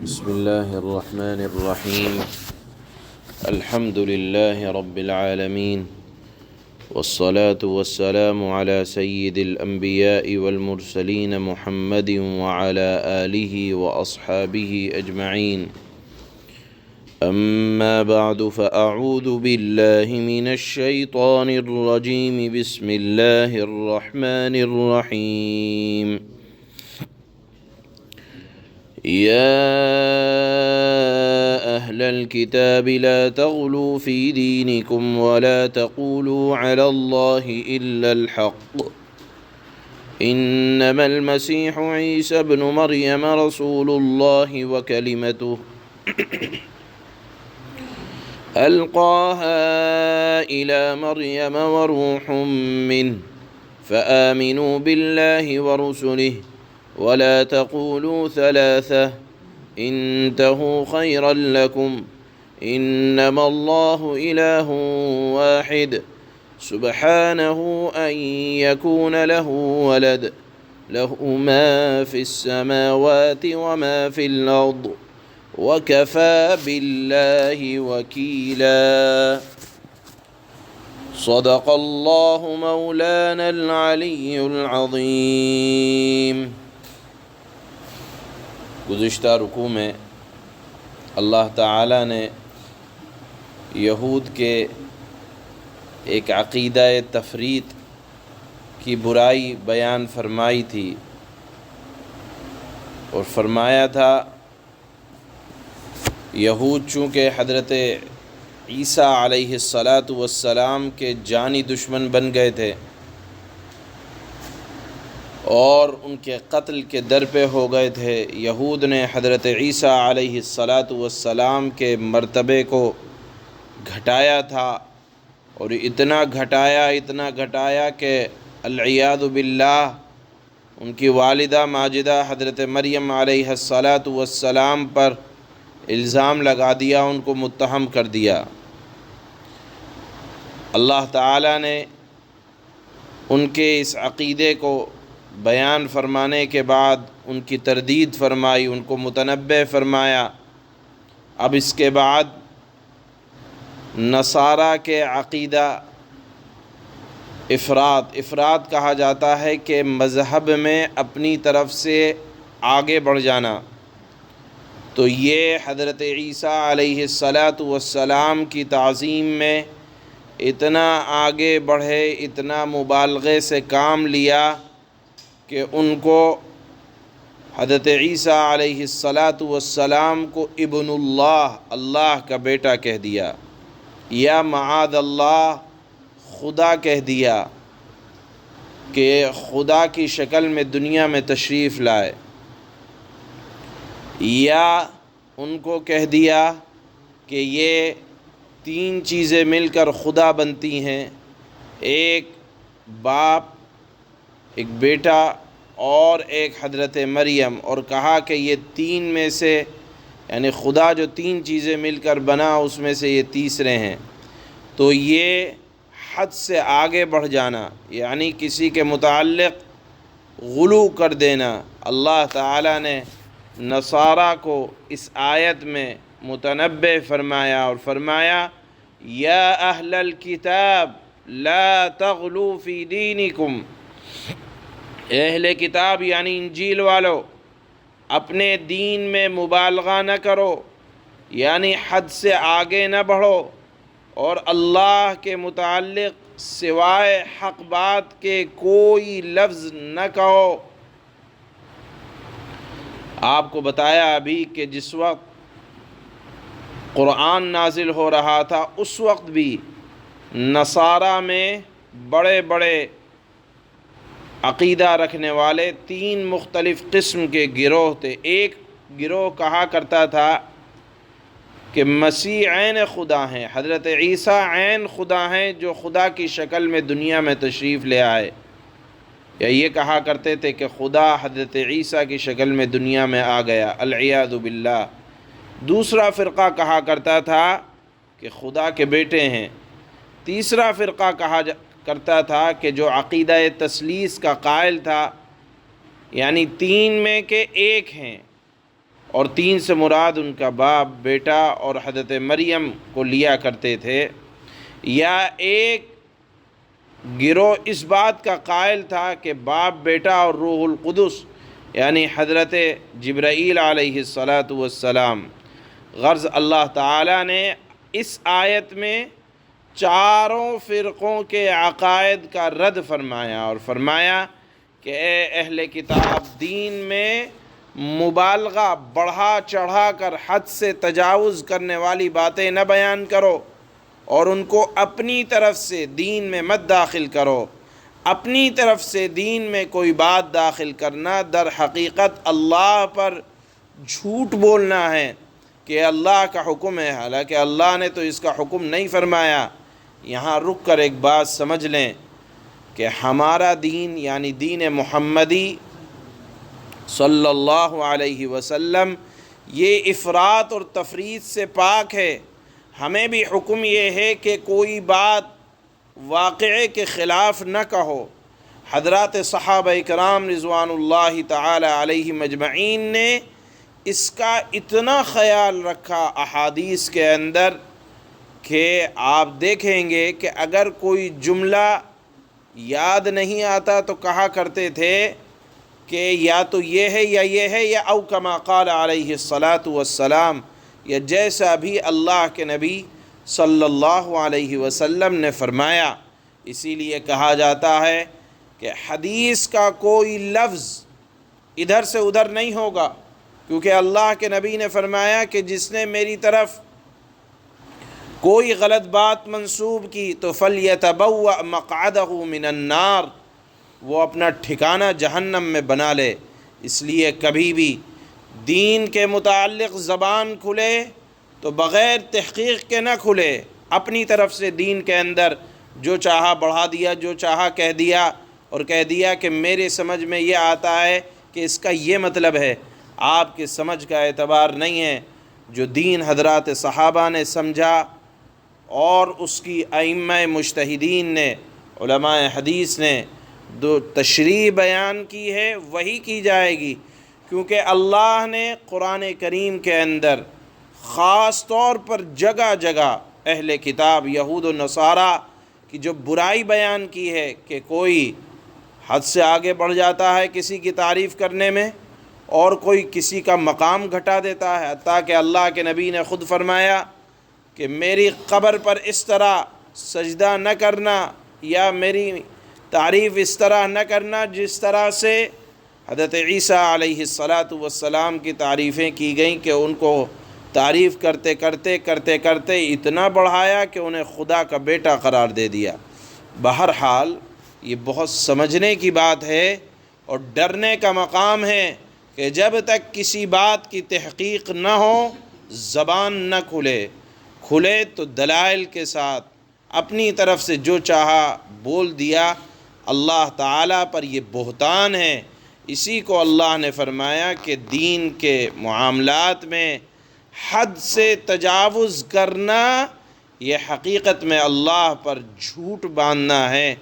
بسم الله الرحمن الرحيم. الحمد لله رب العالمين، والصلاة والسلام على سيد الأنبياء والمرسلين محمد وعلى آله وأصحابه أجمعين. أما بعد، فأعوذ بالله من الشيطان الرجيم. بسم الله الرحمن الرحيم. يا أهل الكتاب لا تغلوا في دينكم ولا تقولوا على الله إلا الحق، إنما المسيح عيسى ابن مريم رسول الله وكلمته ألقاها إلى مريم وروح منه، فآمنوا بالله ورسله ولا تقولوا ثلاثة، انتهوا خيرا لكم، إنما الله إله واحد سبحانه أن يكون له ولد، له ما في السماوات وما في الأرض، وكفى بالله وكيلا. صدق الله مولانا العلی العظیم. گزشتہ رکوع میں اللہ تعالیٰ نے یہود کے ایک عقیدہ تفریط کی برائی بیان فرمائی تھی، اور فرمایا تھا یہود چونکہ حضرت عیسیٰ علیہ السلام کے جانی دشمن بن گئے تھے اور ان کے قتل کے در پہ ہو گئے تھے، یہود نے حضرت عیسیٰ علیہ السلام کے مرتبے کو گھٹایا تھا، اور اتنا گھٹایا کہ العیاذ باللہ ان کی والدہ ماجدہ حضرت مریم علیہ السلام پر الزام لگا دیا، ان کو متہم کر دیا۔ اللہ تعالیٰ نے ان کے اس عقیدے کو بیان فرمانے کے بعد ان کی تردید فرمائی، ان کو متنبہ فرمایا۔ اب اس کے بعد نصارہ کے عقیدہ افراد کہا جاتا ہے کہ مذہب میں اپنی طرف سے آگے بڑھ جانا، تو یہ حضرت عیسیٰ علیہ السلام کی تعظیم میں اتنا آگے بڑھے، اتنا مبالغے سے کام لیا کہ ان کو حضرت عیسیٰ علیہ السلام کو ابن اللہ کا بیٹا کہہ دیا، یا معاذ اللہ خدا کہہ دیا، کہ خدا کی شکل میں دنیا میں تشریف لائے، یا ان کو کہہ دیا کہ یہ تین چیزیں مل کر خدا بنتی ہیں، ایک باپ، ایک بیٹا اور ایک حضرت مریم، اور کہا کہ یہ تین میں سے یعنی خدا جو تین چیزیں مل کر بنا اس میں سے یہ تیسرے ہیں۔ تو یہ حد سے آگے بڑھ جانا، یعنی کسی کے متعلق غلو کر دینا۔ اللہ تعالیٰ نے نصارہ کو اس آیت میں متنبہ فرمایا اور فرمایا یا اہل الکتاب لا تغلو فی دینکم، اہل کتاب یعنی انجیل والو، اپنے دین میں مبالغہ نہ کرو، یعنی حد سے آگے نہ بڑھو، اور اللہ کے متعلق سوائے حق بات کے کوئی لفظ نہ کہو۔ آپ کو بتایا ابھی کہ جس وقت قرآن نازل ہو رہا تھا اس وقت بھی نصارہ میں بڑے بڑے عقیدہ رکھنے والے تین مختلف قسم کے گروہ تھے۔ ایک گروہ کہا کرتا تھا کہ مسیح عین خدا ہیں، حضرت عیسیٰ عین خدا ہیں جو خدا کی شکل میں دنیا میں تشریف لے آئے، یا یہ کہا کرتے تھے کہ خدا حضرت عیسیٰ کی شکل میں دنیا میں آ گیا، العیاذ باللہ۔ دوسرا فرقہ کہا کرتا تھا کہ خدا کے بیٹے ہیں۔ تیسرا فرقہ کہا کرتا تھا کہ جو عقیدہ تثلیث کا قائل تھا، یعنی تین میں کے ایک ہیں، اور 3 سے مراد ان کا باپ، بیٹا اور حضرت مریم کو لیا کرتے تھے، یا ایک گروہ اس بات کا قائل تھا کہ باپ، بیٹا اور روح القدس یعنی حضرت جبرائیل علیہ السلام۔ غرض اللہ تعالیٰ نے اس آیت میں چاروں فرقوں کے عقائد کا رد فرمایا اور فرمایا کہ اے اہل کتاب، دین میں مبالغہ، بڑھا چڑھا کر حد سے تجاوز کرنے والی باتیں نہ بیان کرو، اور ان کو اپنی طرف سے دین میں مت داخل کرو۔ اپنی طرف سے دین میں کوئی بات داخل کرنا در حقیقت اللہ پر جھوٹ بولنا ہے کہ اللہ کا حکم ہے، حالانکہ اللہ نے تو اس کا حکم نہیں فرمایا۔ یہاں رک کر ایک بات سمجھ لیں کہ ہمارا دین یعنی دین محمدی صلی اللہ علیہ وسلم یہ افراط اور تفریط سے پاک ہے۔ ہمیں بھی حکم یہ ہے کہ کوئی بات واقعے کے خلاف نہ کہو۔ حضرات صحابہ کرام رضوان اللہ تعالی علیہم اجمعین نے اس کا اتنا خیال رکھا احادیث کے اندر کہ آپ دیکھیں گے کہ اگر کوئی جملہ یاد نہیں آتا تو کہا کرتے تھے کہ یا تو یہ ہے یا یہ ہے، یا او کما قال علیہ الصلاۃ والسلام، یا جیسا بھی اللہ کے نبی صلی اللہ علیہ وسلم نے فرمایا۔ اسی لیے کہا جاتا ہے کہ حدیث کا کوئی لفظ ادھر سے ادھر نہیں ہوگا، کیونکہ اللہ کے نبی نے فرمایا کہ جس نے میری طرف کوئی غلط بات منسوب کی تو فَلْيَتَبَوَّأْ مَقْعَدَهُ مِنَ النَّارِ، وہ اپنا ٹھکانہ جہنم میں بنا لے۔ اس لیے کبھی بھی دین کے متعلق زبان کھلے تو بغیر تحقیق کے نہ کھلے، اپنی طرف سے دین کے اندر جو چاہا بڑھا دیا، جو چاہا کہہ دیا، اور کہہ دیا کہ میرے سمجھ میں یہ آتا ہے کہ اس کا یہ مطلب ہے۔ آپ کے سمجھ کا اعتبار نہیں ہے۔ جو دین حضرات صحابہ نے سمجھا اور اس کی ائمہ مجتہدین نے، علماء حدیث نے جو تشریح بیان کی ہے وہی کی جائے گی، کیونکہ اللہ نے قرآن کریم کے اندر خاص طور پر جگہ جگہ اہل کتاب یہود و نصارہ کی جو برائی بیان کی ہے کہ کوئی حد سے آگے بڑھ جاتا ہے کسی کی تعریف کرنے میں، اور کوئی کسی کا مقام گھٹا دیتا ہے، حتیٰ کہ اللہ کے نبی نے خود فرمایا کہ میری قبر پر اس طرح سجدہ نہ کرنا یا میری تعریف اس طرح نہ کرنا جس طرح سے حضرت عیسیٰ علیہ السلام کی تعریفیں کی گئیں، کہ ان کو تعریف کرتے کرتے اتنا بڑھایا کہ انہیں خدا کا بیٹا قرار دے دیا۔ بہرحال یہ بہت سمجھنے کی بات ہے اور ڈرنے کا مقام ہے کہ جب تک کسی بات کی تحقیق نہ ہو زبان نہ کھلے تو دلائل کے ساتھ اپنی طرف سے جو چاہا بول دیا۔ اللہ تعالیٰ پر یہ بہتان ہے۔ اسی کو اللہ نے فرمایا کہ دین کے معاملات میں حد سے تجاوز کرنا یہ حقیقت میں اللہ پر جھوٹ باندھنا ہے۔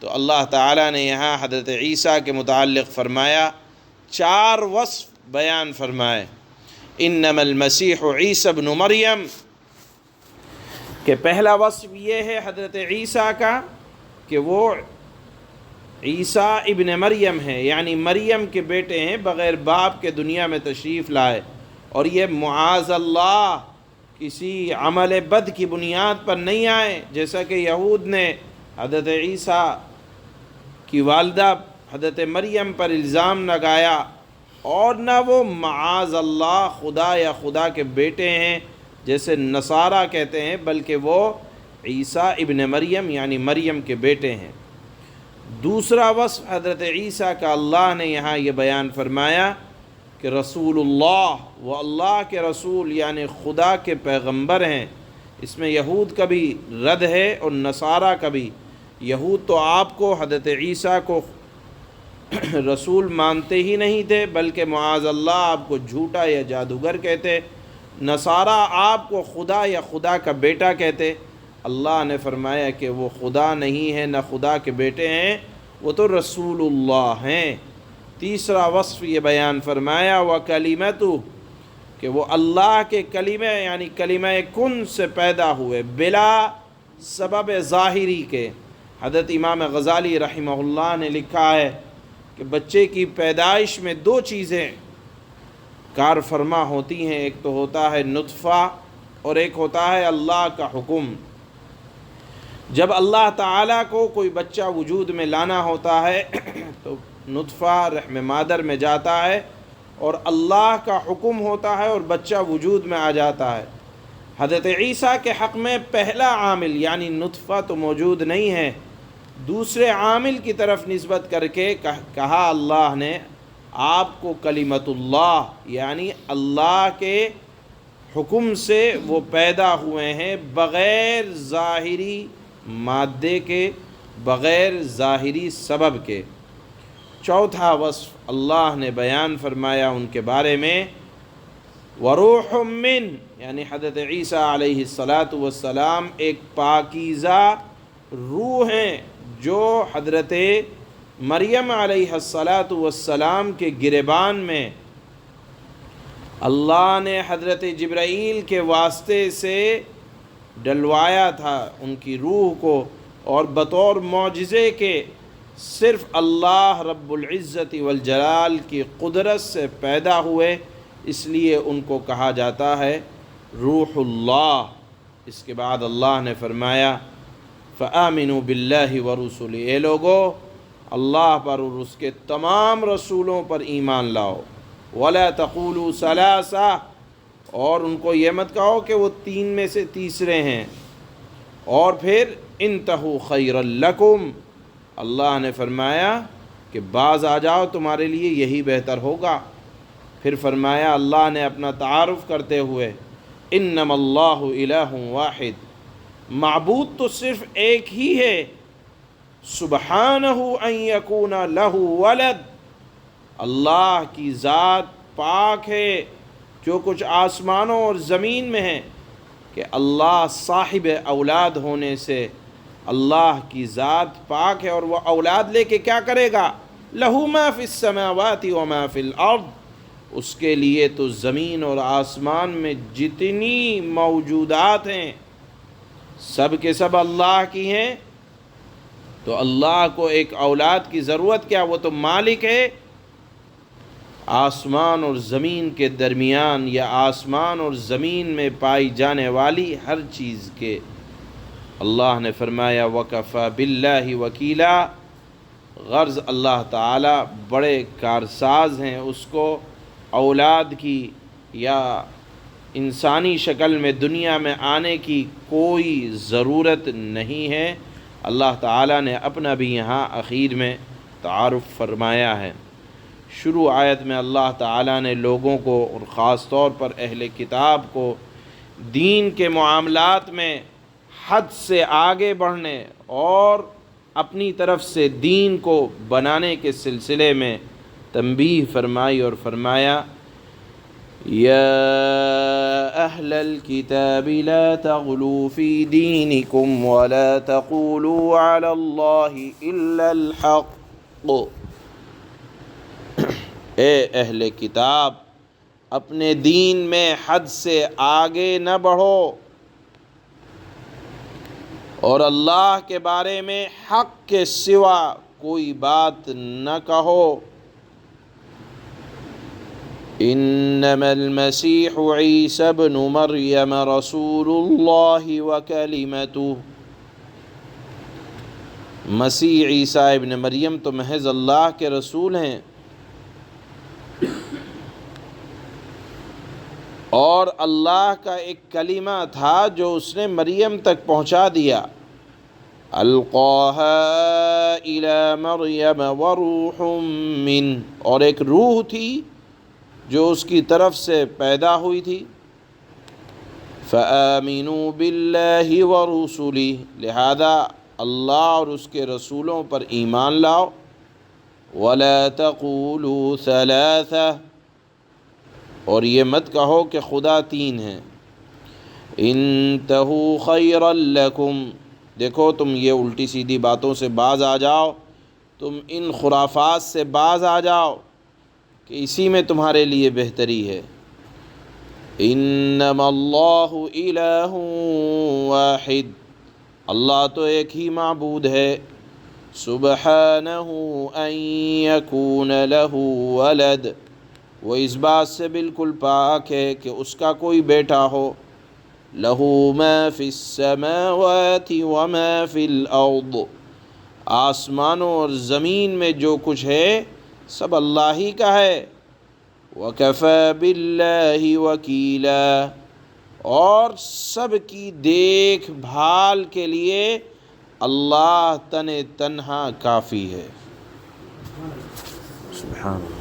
تو اللہ تعالیٰ نے یہاں حضرت عیسیٰ کے متعلق فرمایا، 4 وصف بیان فرمائے۔ انما المسیح عیسی ابن مریم، کہ پہلا وصف یہ ہے حضرت عیسیٰ کا کہ وہ عیسیٰ ابن مریم ہیں، یعنی مریم کے بیٹے ہیں، بغیر باپ کے دنیا میں تشریف لائے، اور یہ معاذ اللہ کسی عمل بد کی بنیاد پر نہیں آئے، جیسا کہ یہود نے حضرت عیسیٰ کی والدہ حضرت مریم پر الزام لگایا، اور نہ وہ معاذ اللہ خدا یا خدا کے بیٹے ہیں جیسے نصارہ کہتے ہیں، بلکہ وہ عیسیٰ ابن مریم یعنی مریم کے بیٹے ہیں۔ دوسرا وصف حضرت عیسیٰ کا اللہ نے یہاں یہ بیان فرمایا کہ رسول اللہ، وہ اللہ کے رسول یعنی خدا کے پیغمبر ہیں۔ اس میں یہود کا بھی رد ہے اور نصارہ کا بھی۔ یہود تو آپ کو حضرت عیسیٰ کو رسول مانتے ہی نہیں تھے، بلکہ معاذ اللہ آپ کو جھوٹا یا جادوگر کہتے۔ نصارہ آپ کو خدا یا خدا کا بیٹا کہتے۔ اللہ نے فرمایا کہ وہ خدا نہیں ہے، نہ خدا کے بیٹے ہیں، وہ تو رسول اللہ ہیں۔ تیسرا وصف یہ بیان فرمایا وَكَلِمَتُهُ، کہ وہ اللہ کے کلمہ یعنی کلمہ کن سے پیدا ہوئے بلا سبب ظاہری کے۔ حضرت امام غزالی رحمہ اللہ نے لکھا ہے کہ بچے کی پیدائش میں دو چیزیں کار فرما ہوتی ہیں، ایک تو ہوتا ہے نطفہ اور ایک ہوتا ہے اللہ کا حکم۔ جب اللہ تعالیٰ کو کوئی بچہ وجود میں لانا ہوتا ہے تو نطفہ رحم مادر میں جاتا ہے اور اللہ کا حکم ہوتا ہے اور بچہ وجود میں آ جاتا ہے۔ حضرت عیسیٰ کے حق میں پہلا عامل یعنی نطفہ تو موجود نہیں ہے، دوسرے عامل کی طرف نسبت کر کے کہا اللہ نے آپ کو کلمت اللہ یعنی اللہ کے حکم سے وہ پیدا ہوئے ہیں، بغیر ظاہری مادے کے، بغیر ظاہری سبب کے۔ چوتھا وصف اللہ نے بیان فرمایا ان کے بارے میں، وروح من یعنی حضرت عیسیٰ علیہ السلام ایک پاکیزہ روح ہیں جو حضرت مریم علیہ السلام کے گریبان میں اللہ نے حضرت جبرائیل کے واسطے سے ڈلوایا تھا ان کی روح کو، اور بطور معجزے کے صرف اللہ رب العزت والجلال کی قدرت سے پیدا ہوئے، اس لیے ان کو کہا جاتا ہے روح اللہ۔ اس کے بعد اللہ نے فرمایا فآمنوا باللہ ورسلہ، اے لوگو اللہ پر اور اس کے تمام رسولوں پر ایمان لاؤ، ولا تقولوا ثلاثہ، اور ان کو یہ مت کہو کہ وہ تین میں سے تیسرے ہیں، اور پھر انتہوا خیرا لکم، اللہ نے فرمایا کہ باز آ جاؤ تمہارے لیے یہی بہتر ہوگا۔ پھر فرمایا اللہ نے اپنا تعارف کرتے ہوئے انما اللہ الہ واحد، معبود تو صرف ایک ہی ہے، سبحانہ ان یکون لہ ولد، اللہ کی ذات پاک ہے جو کچھ آسمانوں اور زمین میں ہے کہ اللہ صاحب اولاد ہونے سے، اللہ کی ذات پاک ہے اور وہ اولاد لے کے کیا کرے گا، لہو ما فی السماوات وما فی الارض، اس کے لیے تو زمین اور آسمان میں جتنی موجودات ہیں سب کے سب اللہ کی ہیں، تو اللہ کو ایک اولاد کی ضرورت کیا، وہ تو مالک ہے آسمان اور زمین کے درمیان یا آسمان اور زمین میں پائی جانے والی ہر چیز کے۔ اللہ نے فرمایا وَكَفَى بِاللَّهِ وَكِيلًا، غرض اللہ تعالیٰ بڑے کارساز ہیں، اس کو اولاد کی یا انسانی شکل میں دنیا میں آنے کی کوئی ضرورت نہیں ہے۔ اللہ تعالیٰ نے اپنا بھی یہاں اخیر میں تعارف فرمایا ہے۔ شروع آیت میں اللہ تعالیٰ نے لوگوں کو اور خاص طور پر اہل کتاب کو دین کے معاملات میں حد سے آگے بڑھنے اور اپنی طرف سے دین کو بنانے کے سلسلے میں تنبیہ فرمائی اور فرمایا یا اہل الکتاب لا تغلوا فی دینکم ولا تقولوا علی اللہ الا الحق، اے اہل کتاب اپنے دین میں حد سے آگے نہ بڑھو اور اللہ کے بارے میں حق کے سوا کوئی بات نہ کہو۔ انما المسیح عیسی ابن مریم رسول اللہ وکلمتہ، مسیح عیسیٰ ابن مریم تو محض اللہ کے رسول ہیں اور اللہ کا ایک کلمہ تھا جو اس نے مریم تک پہنچا دیا، القاها الى مریم وروح من، اور ایک روح تھی جو اس کی طرف سے پیدا ہوئی تھی، فآمنوا باللہ ورسلہ، لہذا اللہ اور اس کے رسولوں پر ایمان لاؤ، ولا تقولوا ثلاثہ، اور یہ مت کہو کہ خدا تین ہیں، انتہوا خیرا لکم، دیکھو تم یہ الٹی سیدھی باتوں سے باز آ جاؤ، تم ان خرافات سے باز آ جاؤ کہ اسی میں تمہارے لیے بہتری ہے۔ انما اللہ الہ واحد، اللہ تو ایک ہی معبود ہے، سبحانہ ان یکون لہ ولد، وہ اس بات سے بالکل پاک ہے کہ اس کا کوئی بیٹا ہو، لہ ما فی السماوات وما فی الارض، آسمانوں اور زمین میں جو کچھ ہے سب اللہ ہی کا ہے، وَكَفَى بِاللَّهِ وَكِيلًا، اور سب کی دیکھ بھال کے لیے اللہ تنہا کافی ہے۔ سبحان اللہ۔